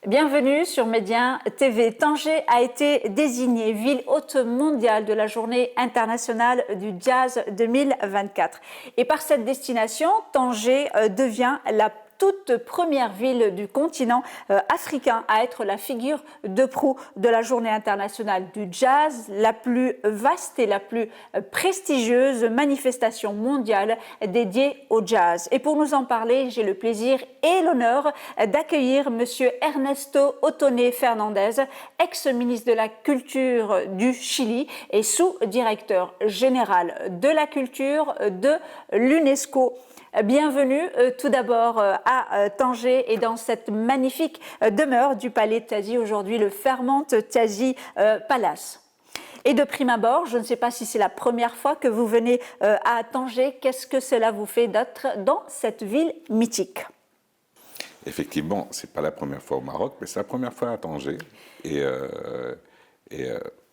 Bienvenue sur Média TV. Tanger a été désignée ville hôte mondiale de la Journée internationale du jazz 2024. Et par cette destination, Tanger devient la toute première ville du continent africain à être la figure de proue de la Journée internationale du jazz, la plus vaste et la plus prestigieuse manifestation mondiale dédiée au jazz. Et pour nous en parler, j'ai le plaisir et l'honneur d'accueillir Monsieur Ernesto Otone Fernandez, ex-ministre de la Culture du Chili et sous-directeur général de la culture de l'UNESCO. Bienvenue tout d'abord à Tanger et dans cette magnifique demeure du Palais Tazi, aujourd'hui le Fairmont Tazi Palace. Et de prime abord, je ne sais pas si c'est la première fois que vous venez à Tanger, qu'est-ce que cela vous fait d'être dans cette ville mythique? Effectivement, ce n'est pas la première fois au Maroc, mais c'est la première fois à Tanger. Et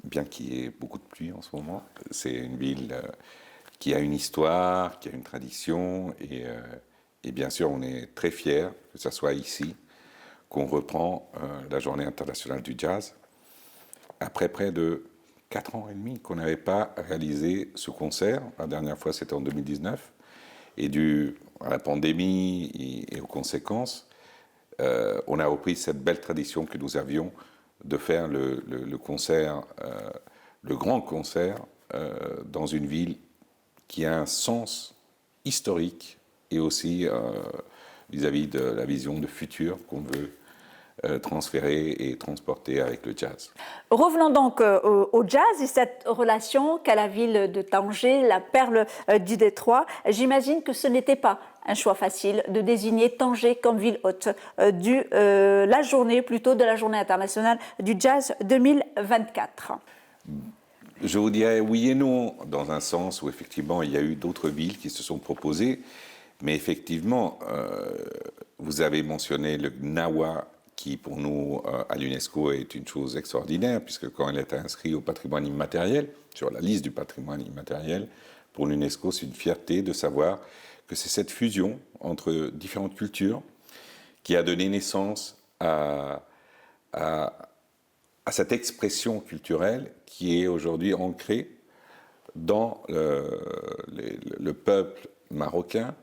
bien qu'il y ait beaucoup de pluie en ce moment, c'est une ville qui a une histoire, qui a une tradition, et bien sûr, on est très fiers que ce soit ici qu'on reprend la Journée internationale du jazz. Après près de 4 ans et demi qu'on n'avait pas réalisé ce concert, la dernière fois c'était en 2019, et dû à la pandémie et aux conséquences, on a repris cette belle tradition que nous avions de faire le concert, le grand concert, dans une ville qui a un sens historique et aussi vis-à-vis de la vision de futur qu'on veut transférer et transporter avec le jazz. Revenons donc au jazz et cette relation qu'a la ville de Tanger, la perle du Détroit. J'imagine que ce n'était pas un choix facile de désigner Tanger comme ville hôte de la Journée internationale du jazz 2024. Je vous dirais oui et non, dans un sens où effectivement il y a eu d'autres villes qui se sont proposées, mais effectivement, vous avez mentionné le Gnawa, qui pour nous à l'UNESCO est une chose extraordinaire, puisque quand elle est inscrite au patrimoine immatériel, sur la liste du patrimoine immatériel, pour l'UNESCO c'est une fierté de savoir que c'est cette fusion entre différentes cultures qui a donné naissance à cette expression culturelle qui est aujourd'hui ancrée dans le peuple marocain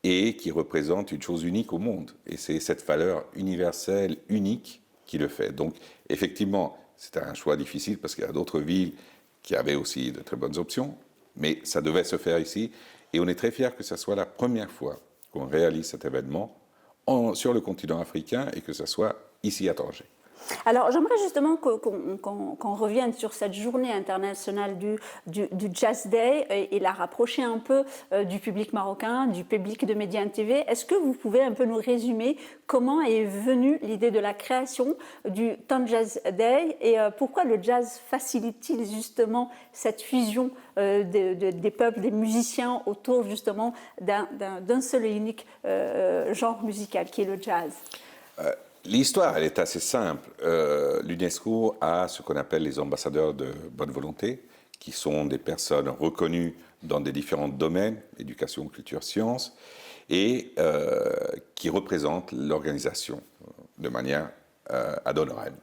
et qui représente une chose unique au monde. Et c'est cette valeur universelle, unique, qui le fait. Donc, effectivement, c'était un choix difficile parce qu'il y a d'autres villes qui avaient aussi de très bonnes options, mais ça devait se faire ici. Et on est très fiers que ce soit la première fois qu'on réalise cet événement sur le continent africain et que ce soit ici à Tanger. Alors, j'aimerais justement qu'on revienne sur cette journée internationale du Jazz Day et la rapprocher un peu du public marocain, du public de Média TV. Est-ce que vous pouvez un peu nous résumer comment est venue l'idée de la création du Jazz Day et pourquoi le jazz facilite-t-il justement cette fusion des peuples, des musiciens autour justement d'un seul et unique genre musical qui est le jazz? L'histoire, elle est assez simple. L'UNESCO a ce qu'on appelle les ambassadeurs de bonne volonté, qui sont des personnes reconnues dans des différents domaines, éducation, culture, sciences, et qui représentent l'organisation de manière ad honorem.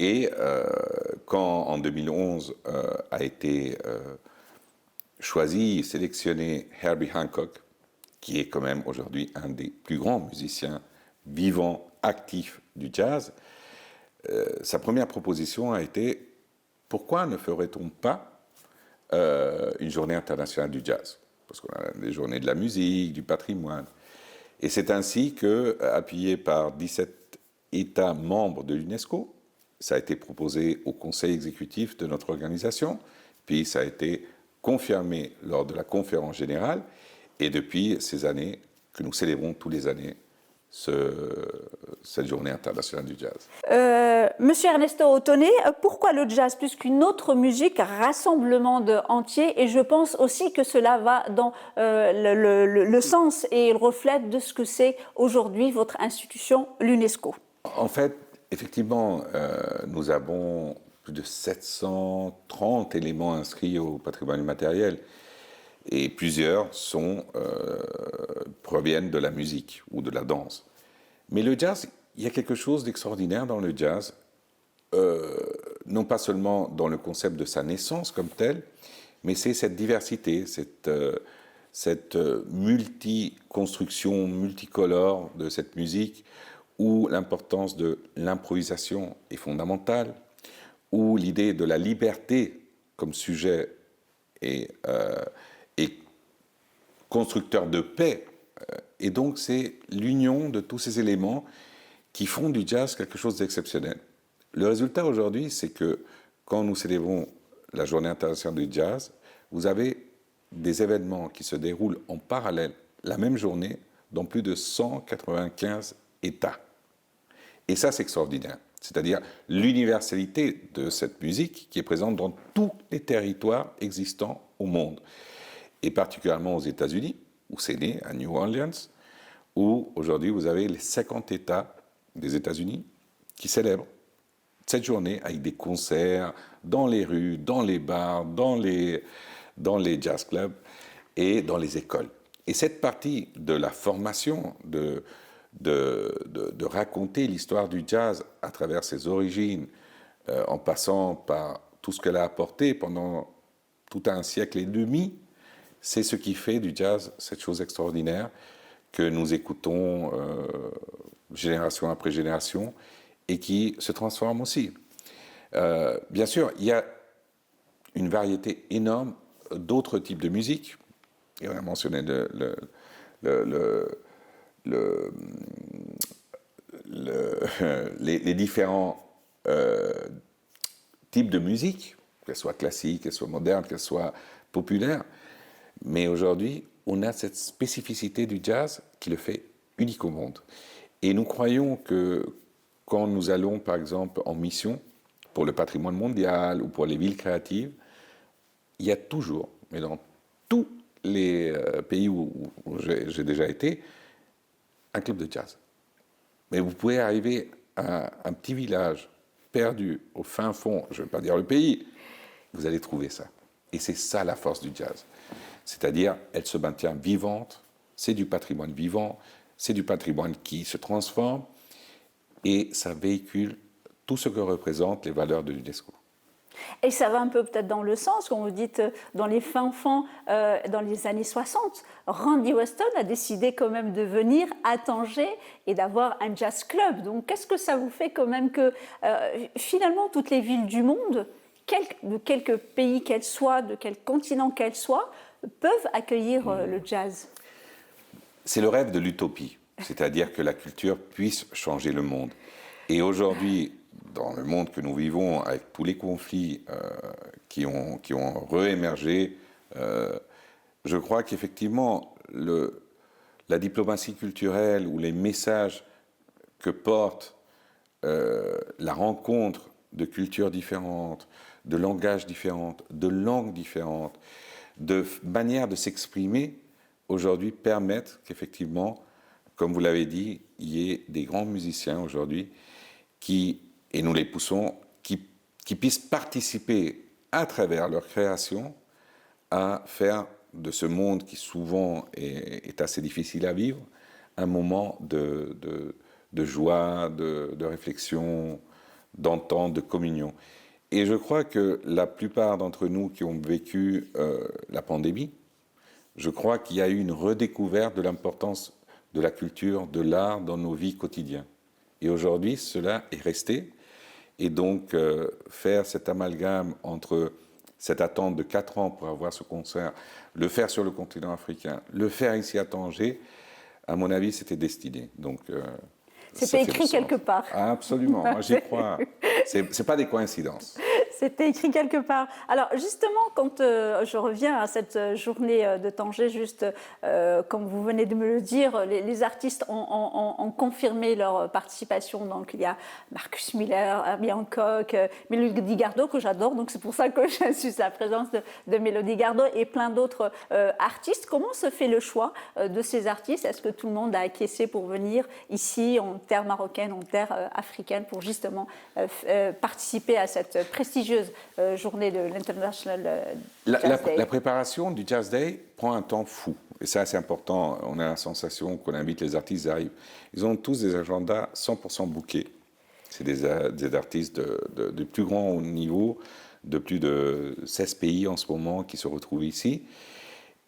Et quand en 2011 a été choisi et sélectionné Herbie Hancock, qui est quand même aujourd'hui un des plus grands musiciens vivants, actif du jazz, sa première proposition a été pourquoi ne ferait-on pas une journée internationale du jazz? Parce qu'on a des journées de la musique, du patrimoine. Et c'est ainsi que, appuyé par 17 États membres de l'UNESCO, ça a été proposé au conseil exécutif de notre organisation, puis ça a été confirmé lors de la conférence générale, et depuis ces années que nous célébrons tous les années cette journée internationale du jazz. Monsieur Ernesto Otone, pourquoi le jazz plus qu'une autre musique, rassemblement entier? Et je pense aussi que cela va dans le sens et le reflète de ce que c'est aujourd'hui votre institution, l'UNESCO. En fait, effectivement, nous avons plus de 730 éléments inscrits au patrimoine immatériel. Et plusieurs proviennent de la musique ou de la danse. Mais le jazz, il y a quelque chose d'extraordinaire dans le jazz, non pas seulement dans le concept de sa naissance comme tel, mais c'est cette diversité, cette multi-construction, multicolore de cette musique, où l'importance de l'improvisation est fondamentale, où l'idée de la liberté comme sujet est constructeur de paix. Et donc c'est l'union de tous ces éléments qui font du jazz quelque chose d'exceptionnel. Le résultat aujourd'hui, c'est que quand nous célébrons la Journée internationale du jazz, vous avez des événements qui se déroulent en parallèle la même journée dans plus de 195 États. Et ça, c'est extraordinaire. C'est-à-dire l'universalité de cette musique qui est présente dans tous les territoires existants au monde. Et particulièrement aux États-Unis, où c'est né, à New Orleans, où aujourd'hui vous avez les 50 États des États-Unis qui célèbrent cette journée avec des concerts dans les rues, dans les bars, dans les jazz clubs et dans les écoles. Et cette partie de la formation, de raconter l'histoire du jazz à travers ses origines, en passant par tout ce qu'elle a apporté pendant tout un siècle et demi, c'est ce qui fait du jazz cette chose extraordinaire que nous écoutons génération après génération et qui se transforme aussi. Bien sûr, il y a une variété énorme d'autres types de musique. Et on a mentionné les différents types de musique, qu'elles soient classiques, qu'elles soient modernes, qu'elles soient populaires. Mais aujourd'hui, on a cette spécificité du jazz qui le fait unique au monde. Et nous croyons que quand nous allons, par exemple, en mission pour le patrimoine mondial ou pour les villes créatives, il y a toujours, mais dans tous les pays où j'ai déjà été, un club de jazz. Mais vous pouvez arriver à un petit village perdu au fin fond, je ne vais pas dire le pays, vous allez trouver ça. Et c'est ça la force du jazz. C'est-à-dire, elle se maintient vivante, c'est du patrimoine vivant, c'est du patrimoine qui se transforme et ça véhicule tout ce que représentent les valeurs de l'UNESCO. Et ça va un peu peut-être dans le sens, quand vous dites dans les fins fonds, dans les années 60, Randy Weston a décidé quand même de venir à Tanger et d'avoir un jazz club. Donc qu'est-ce que ça vous fait quand même que finalement toutes les villes du monde, de quelque pays qu'elles soient, de quel continent qu'elles soient, peuvent accueillir le jazz? C'est le rêve de l'utopie, c'est-à-dire que la culture puisse changer le monde. Et aujourd'hui, dans le monde que nous vivons, avec tous les conflits qui ont réémergé, je crois qu'effectivement, la diplomatie culturelle ou les messages que porte la rencontre de cultures différentes, de langages différents, de langues différentes, de manières de s'exprimer, aujourd'hui permettent qu'effectivement, comme vous l'avez dit, il y ait des grands musiciens aujourd'hui qui, et nous les poussons, qui puissent participer à travers leur création à faire de ce monde qui souvent est assez difficile à vivre, un moment de joie, de réflexion, d'entente, de communion. Et je crois que la plupart d'entre nous qui ont vécu la pandémie, je crois qu'il y a eu une redécouverte de l'importance de la culture, de l'art dans nos vies quotidiennes. Et aujourd'hui, cela est resté. Et donc, faire cet amalgame entre cette attente de 4 ans pour avoir ce concert, le faire sur le continent africain, le faire ici à Tanger, à mon avis, c'était destiné. Donc, c'était écrit quelque part. Absolument, moi j'y crois. C'est pas des coïncidences. C'était écrit quelque part. Alors justement, quand je reviens à cette journée de Tanger, juste comme vous venez de me le dire, les artistes ont confirmé leur participation. Donc il y a Marcus Miller, Herbie Hancock, Melody Gardot que j'adore, donc c'est pour ça que je suis à la présence de Melody Gardot et plein d'autres artistes. Comment se fait le choix de ces artistes? Est-ce que tout le monde a acquiescé pour venir ici en terre marocaine, en terre africaine, pour justement participer à cette prestigieuse journée de l'International Jazz Day? La préparation du Jazz Day prend un temps fou. et ça c'est important, on a la sensation qu'on invite les artistes, ils arrivent, ils ont tous des agendas 100% bookés. C'est des artistes de plus grand niveau, de plus de 16 pays en ce moment qui se retrouvent ici.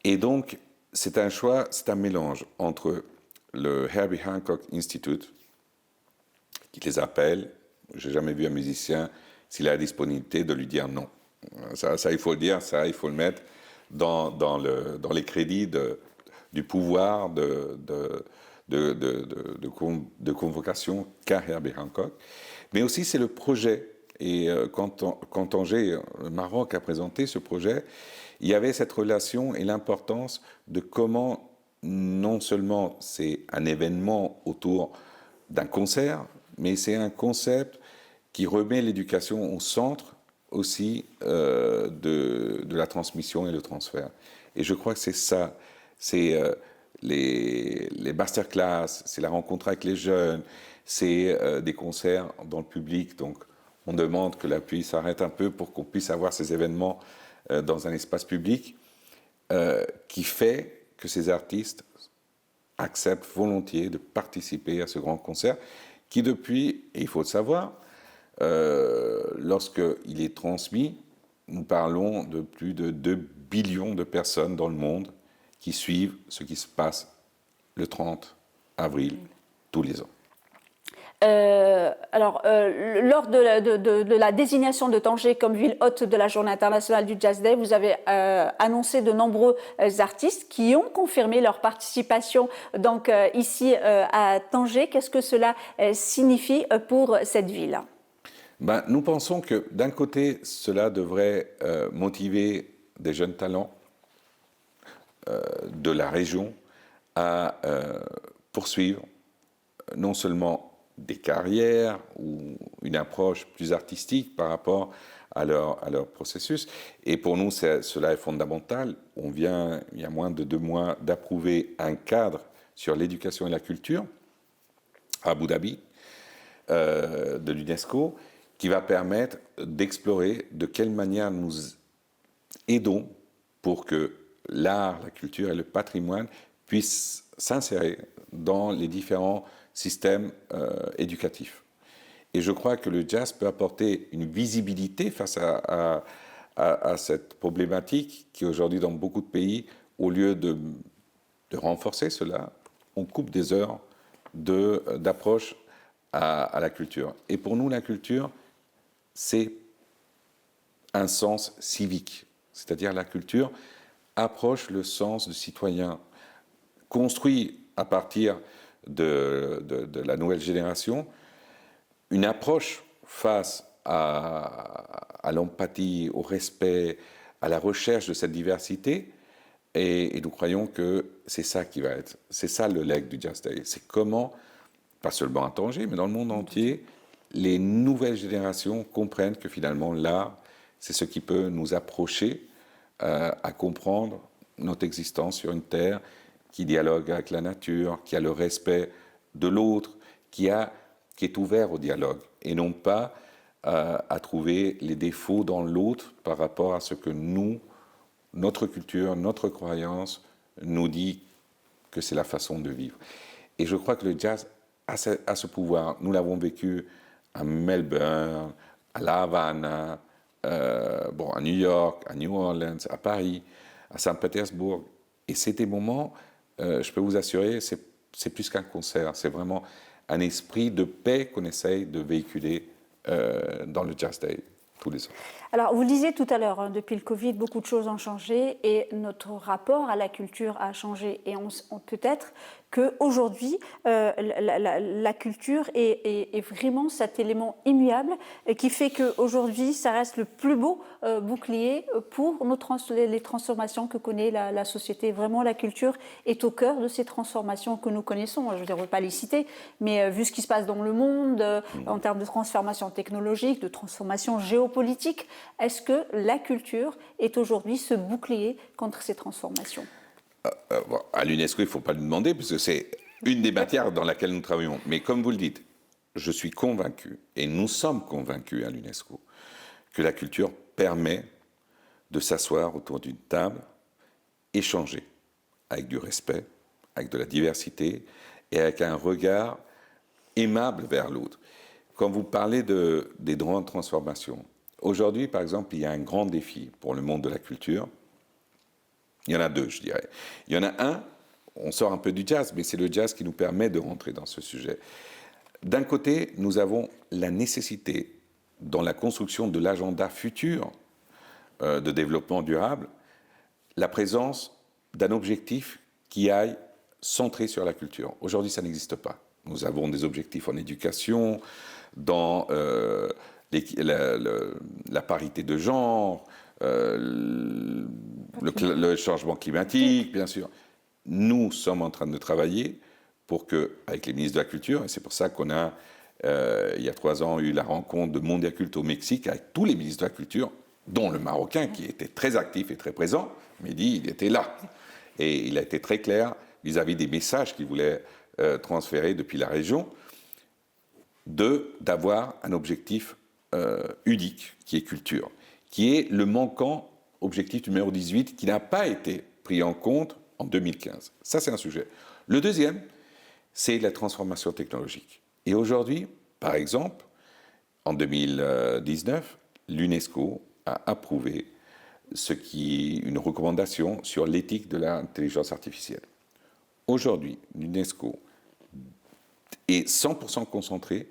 Et donc, c'est un choix, c'est un mélange entre le Herbie Hancock Institute, qui les appelle. Je n'ai jamais vu un musicien, s'il a la disponibilité, de lui dire non. Ça, il faut le dire, ça, il faut le mettre dans les crédits du pouvoir de convocation qu'a Herbie Hancock. Mais aussi, c'est le projet. Et quand Tanger, le Maroc, a présenté ce projet, il y avait cette relation et l'importance de comment, non seulement c'est un événement autour d'un concert, mais c'est un concept qui remet l'éducation au centre aussi de la transmission et le transfert. Et je crois que c'est ça, c'est les masterclass, c'est la rencontre avec les jeunes, c'est des concerts dans le public. Donc on demande que la pluie s'arrête un peu pour qu'on puisse avoir ces événements dans un espace public qui fait que ces artistes acceptent volontiers de participer à ce grand concert qui depuis, et il faut le savoir, lorsqu'il est transmis, nous parlons de plus de 2 billions de personnes dans le monde qui suivent ce qui se passe le 30 avril tous les ans. Lors de la désignation de Tanger comme ville hôte de la Journée internationale du Jazz Day, vous avez annoncé de nombreux artistes qui ont confirmé leur participation donc, ici à Tanger. Qu'est-ce que cela signifie pour cette ville ? Nous pensons que d'un côté, cela devrait motiver des jeunes talents de la région à poursuivre non seulement des carrières ou une approche plus artistique par rapport à leur processus. Et pour nous, cela est fondamental. On vient, il y a moins de 2 mois, d'approuver un cadre sur l'éducation et la culture à Abu Dhabi de l'UNESCO qui va permettre d'explorer de quelle manière nous aidons pour que l'art, la culture et le patrimoine puissent s'insérer dans les différents système éducatif. Et je crois que le jazz peut apporter une visibilité face à cette problématique qui aujourd'hui dans beaucoup de pays, au lieu de renforcer cela, on coupe des heures d'approche à la culture. Et pour nous, la culture, c'est un sens civique. C'est-à-dire la culture approche le sens du citoyen, construit à partir de la nouvelle génération, une approche face à l'empathie, au respect, à la recherche de cette diversité. Et nous croyons que c'est ça qui va être, c'est ça le legs du Jazz Day. C'est comment, pas seulement à Tanger, mais dans le monde entier, les nouvelles générations comprennent que finalement l'art, c'est ce qui peut nous approcher à comprendre notre existence sur une terre qui dialogue avec la nature, qui a le respect de l'autre, qui est ouvert au dialogue, et non pas à trouver les défauts dans l'autre par rapport à ce que nous, notre culture, notre croyance, nous dit que c'est la façon de vivre. Et je crois que le jazz a ce pouvoir. Nous l'avons vécu à Melbourne, à La Havane, à New York, à New Orleans, à Paris, à Saint-Pétersbourg. Et c'est des moments, je peux vous assurer, c'est plus qu'un concert, c'est vraiment un esprit de paix qu'on essaye de véhiculer dans le Jazz Day tous les ans. Alors, vous le disiez tout à l'heure, depuis le Covid, beaucoup de choses ont changé et notre rapport à la culture a changé. Et peut-être qu'aujourd'hui, la culture est vraiment cet élément immuable qui fait qu'aujourd'hui, ça reste le plus beau bouclier pour les transformations que connaît la société. Vraiment, la culture est au cœur de ces transformations que nous connaissons. Je ne vais pas les citer, mais vu ce qui se passe dans le monde, en termes de transformation technologique, de transformation géopolitique, est-ce que la culture est aujourd'hui ce bouclier contre ces transformations ? À l'UNESCO, il ne faut pas le demander, parce que c'est une des matières dans laquelle nous travaillons. Mais comme vous le dites, je suis convaincu, et nous sommes convaincus à l'UNESCO, que la culture permet de s'asseoir autour d'une table, échanger avec du respect, avec de la diversité et avec un regard aimable vers l'autre. Quand vous parlez des grandes transformations, aujourd'hui, par exemple, il y a un grand défi pour le monde de la culture. Il y en a deux, je dirais. Il y en a un, on sort un peu du jazz, mais c'est le jazz qui nous permet de rentrer dans ce sujet. D'un côté, nous avons la nécessité, dans la construction de l'agenda futur de développement durable, la présence d'un objectif qui aille centré sur la culture. Aujourd'hui, ça n'existe pas. Nous avons des objectifs en éducation, dans la parité de genre, le changement climatique, bien sûr. Nous sommes en train de travailler pour que, avec les ministres de la Culture, et c'est pour ça qu'on a, il y a 3 ans, eu la rencontre de Mondiaculte au Mexique avec tous les ministres de la Culture, dont le Marocain, qui était très actif et très présent. Mehdi, il était là. Et il a été très clair vis-à-vis des messages qu'il voulait transférer depuis la région, d'avoir un objectif unique, qui est culture, qui est le manquant objectif numéro 18, qui n'a pas été pris en compte en 2015. Ça, c'est un sujet. Le deuxième, c'est la transformation technologique. Et aujourd'hui, par exemple, en 2019, l'UNESCO a approuvé une recommandation sur l'éthique de l'intelligence artificielle. Aujourd'hui, l'UNESCO est 100% concentré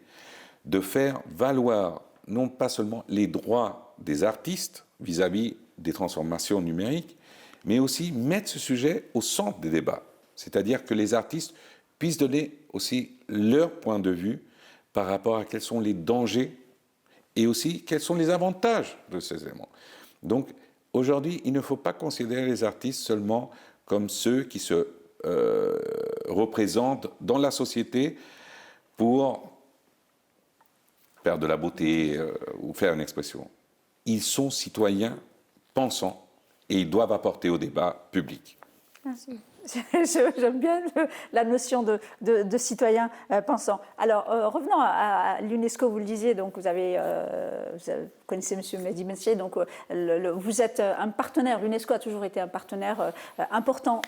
de faire valoir non pas seulement les droits des artistes vis-à-vis des transformations numériques, mais aussi mettre ce sujet au centre des débats. C'est-à-dire que les artistes puissent donner aussi leur point de vue par rapport à quels sont les dangers et aussi quels sont les avantages de ces éléments. Donc aujourd'hui, il ne faut pas considérer les artistes seulement comme ceux qui se représentent dans la société pour faire de la beauté ou faire une expression. Ils sont citoyens pensants et ils doivent apporter au débat public. Merci. J'aime bien la notion de citoyen pensant. Alors, revenons à l'UNESCO, vous le disiez, donc vous connaissez M. Mehdi Messier, donc vous êtes un partenaire, l'UNESCO a toujours été un partenaire important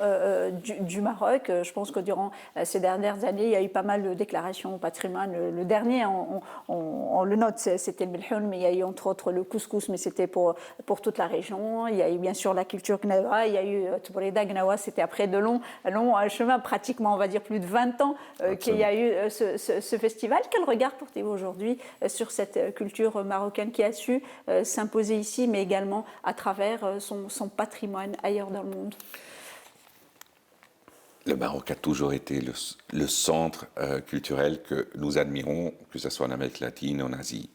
du Maroc. Je pense que durant ces dernières années, il y a eu pas mal de déclarations au patrimoine. Le dernier, on le note, c'était le Melhoun, mais il y a eu entre autres le couscous, mais c'était pour toute la région. Il y a eu bien sûr la culture Gnawa, il y a eu Tboreda Gnawa, c'était après de long chemin, pratiquement, on va dire plus de 20 ans qu'il y a eu ce festival. Quel regard portez-vous aujourd'hui sur cette culture marocaine qui a su s'imposer ici, mais également à travers son patrimoine ailleurs dans le monde? Le Maroc a toujours été le centre culturel que nous admirons, que ce soit en Amérique latine, en Asie.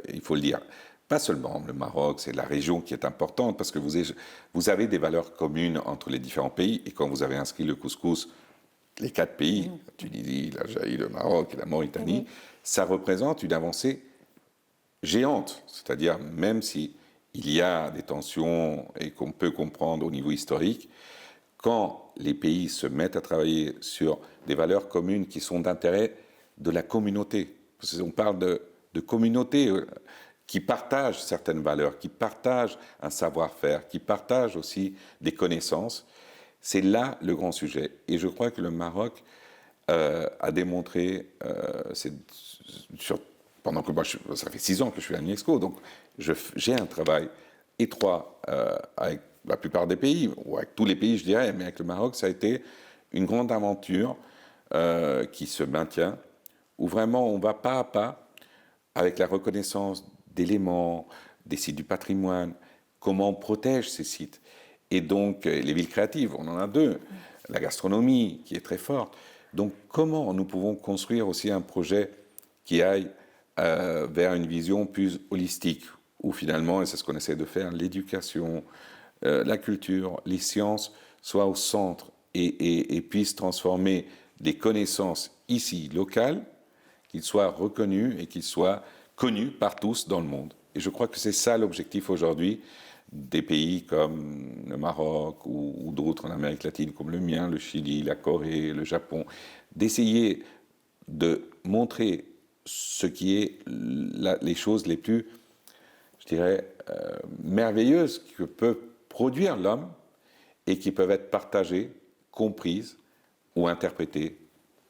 Il faut le dire. Pas seulement le Maroc, c'est la région qui est importante parce que vous avez des valeurs communes entre les différents pays. Et quand vous avez inscrit le couscous, les 4 pays, la Tunisie, l'Algérie, le Maroc et la Mauritanie, ça représente une avancée géante. C'est-à-dire, même s'il y a des tensions et qu'on peut comprendre au niveau historique, quand les pays se mettent à travailler sur des valeurs communes qui sont d'intérêt de la communauté, parce qu'on parle de communauté qui partagent certaines valeurs, qui partagent un savoir-faire, qui partagent aussi des connaissances, c'est là le grand sujet. Et je crois que le Maroc a démontré, pendant que moi, ça fait 6 ans que je suis à l'UNESCO, donc j'ai un travail étroit avec la plupart des pays, ou avec tous les pays, je dirais, mais avec le Maroc, ça a été une grande aventure qui se maintient, où vraiment on va pas à pas, avec la reconnaissance d'éléments, des sites du patrimoine, comment on protège ces sites. Et donc, les villes créatives, on en a 2, la gastronomie qui est très forte. Donc, comment nous pouvons construire aussi un projet qui aille vers une vision plus holistique, où finalement, et c'est ce qu'on essaie de faire, l'éducation, la culture, les sciences soient au centre et puissent transformer des connaissances ici, locales, qu'ils soient reconnus et qu'ils soient connus par tous dans le monde. Et je crois que c'est ça l'objectif aujourd'hui des pays comme le Maroc ou d'autres en Amérique latine comme le mien, le Chili, la Corée, le Japon, d'essayer de montrer ce qui est les choses les plus, je dirais, merveilleuses que peut produire l'homme et qui peuvent être partagées comprises ou interprétées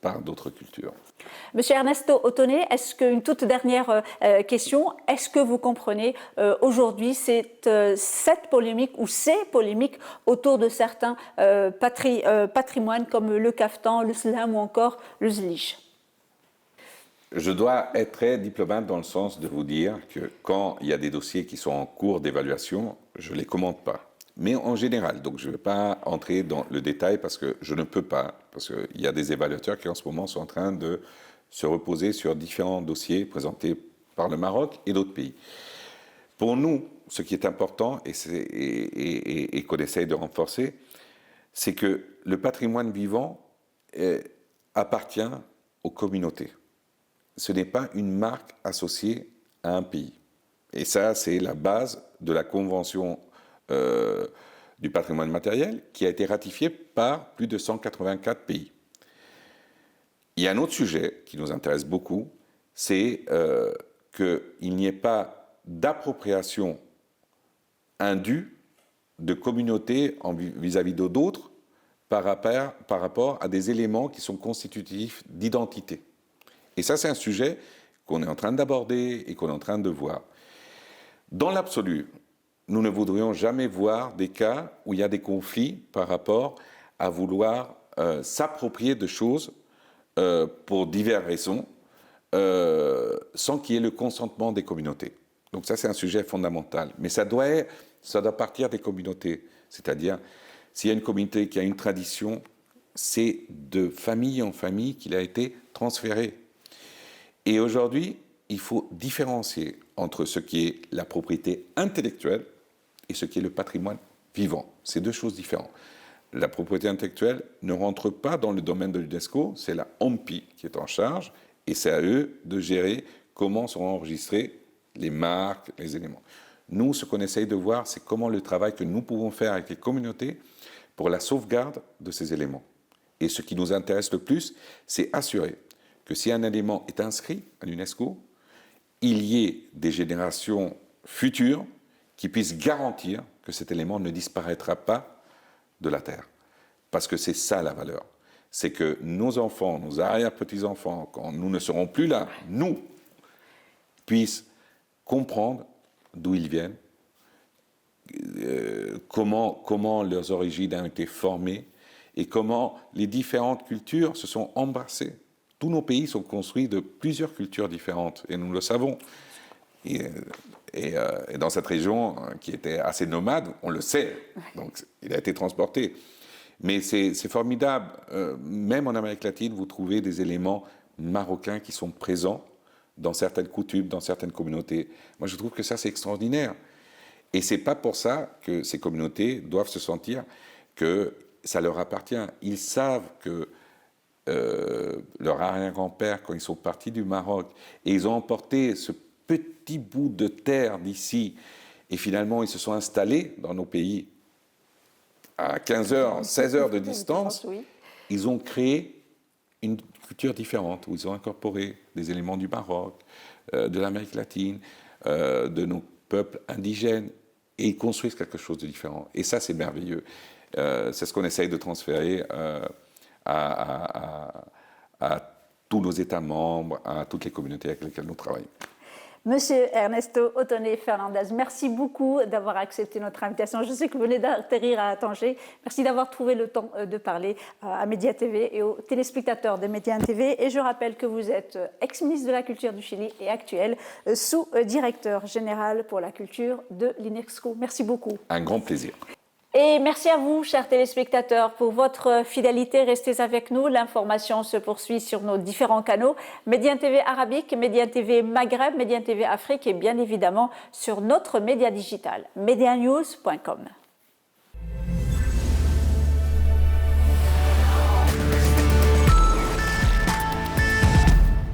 par d'autres cultures. Monsieur Ernesto Otonné, est-ce qu'une toute dernière question, est-ce que vous comprenez aujourd'hui cette polémique ou ces polémiques autour de certains patrimoines comme le kaftan, le slam ou encore le zlige? Je dois être très diplomate dans le sens de vous dire que quand il y a des dossiers qui sont en cours d'évaluation, je ne les commente pas. Mais en général, donc je ne vais pas entrer dans le détail parce que je ne peux pas, parce qu'il y a des évaluateurs qui en ce moment sont en train de se reposer sur différents dossiers présentés par le Maroc et d'autres pays. Pour nous, ce qui est important et qu'on essaye de renforcer, c'est que le patrimoine vivant appartient aux communautés. Ce n'est pas une marque associée à un pays. Et ça, c'est la base de la Convention du patrimoine matériel qui a été ratifiée par plus de 184 pays. Il y a un autre sujet qui nous intéresse beaucoup, c'est qu'il n'y ait pas d'appropriation indue de communautés vis-à-vis d'autres par rapport à des éléments qui sont constitutifs d'identité. Et ça, c'est un sujet qu'on est en train d'aborder et qu'on est en train de voir. Dans l'absolu, nous ne voudrions jamais voir des cas où il y a des conflits par rapport à vouloir s'approprier de choses pour diverses raisons, sans qu'il y ait le consentement des communautés. Donc ça, c'est un sujet fondamental. Mais ça doit partir des communautés. C'est-à-dire, s'il y a une communauté qui a une tradition, c'est de famille en famille qu'il a été transféré. Et aujourd'hui, il faut différencier entre ce qui est la propriété intellectuelle et ce qui est le patrimoine vivant. C'est deux choses différentes. La propriété intellectuelle ne rentre pas dans le domaine de l'UNESCO, c'est la OMPI qui est en charge, et c'est à eux de gérer comment seront enregistrés les marques, les éléments. Nous, ce qu'on essaye de voir, c'est comment le travail que nous pouvons faire avec les communautés pour la sauvegarde de ces éléments. Et ce qui nous intéresse le plus, c'est assurer que si un élément est inscrit à l'UNESCO, il y ait des générations futures qui puissent garantir que cet élément ne disparaîtra pas de la Terre. Parce que c'est ça la valeur. C'est que nos enfants, nos arrière-petits-enfants, quand nous ne serons plus là, nous, puissent comprendre d'où ils viennent, comment leurs origines ont été formées et comment les différentes cultures se sont embrassées. Tous nos pays sont construits de plusieurs cultures différentes, et nous le savons. Et dans cette région qui était assez nomade, on le sait, donc il a été transporté. Mais c'est formidable, même en Amérique latine, vous trouvez des éléments marocains qui sont présents dans certaines coutumes, dans certaines communautés. Moi, je trouve que ça, c'est extraordinaire. Et c'est pas pour ça que ces communautés doivent se sentir que ça leur appartient. Ils savent que leur arrière-grand-père, quand ils sont partis du Maroc, et ils ont emporté ce petit bout de terre d'ici, et finalement, ils se sont installés dans nos pays à 15 heures, 16 heures de distance, ils ont créé une culture différente, où ils ont incorporé des éléments du Maroc, de l'Amérique latine, de nos peuples indigènes, et ils construisent quelque chose de différent. Et ça, c'est merveilleux. C'est ce qu'on essaye de transférer à tous nos États membres, à toutes les communautés avec lesquelles nous travaillons. Monsieur Ernesto Otonné Fernandez, merci beaucoup d'avoir accepté notre invitation. Je sais que vous venez d'atterrir à Tanger. Merci d'avoir trouvé le temps de parler à Média TV et aux téléspectateurs de Média TV. Et je rappelle que vous êtes ex-ministre de la Culture du Chili et actuel sous-directeur général pour la culture de l'UNESCO. Merci beaucoup. Un grand plaisir. Et merci à vous, chers téléspectateurs, pour votre fidélité. Restez avec nous. L'information se poursuit sur nos différents canaux. Média TV Arabique, Média TV Maghreb, Média TV Afrique et bien évidemment sur notre média digital, medianews.com.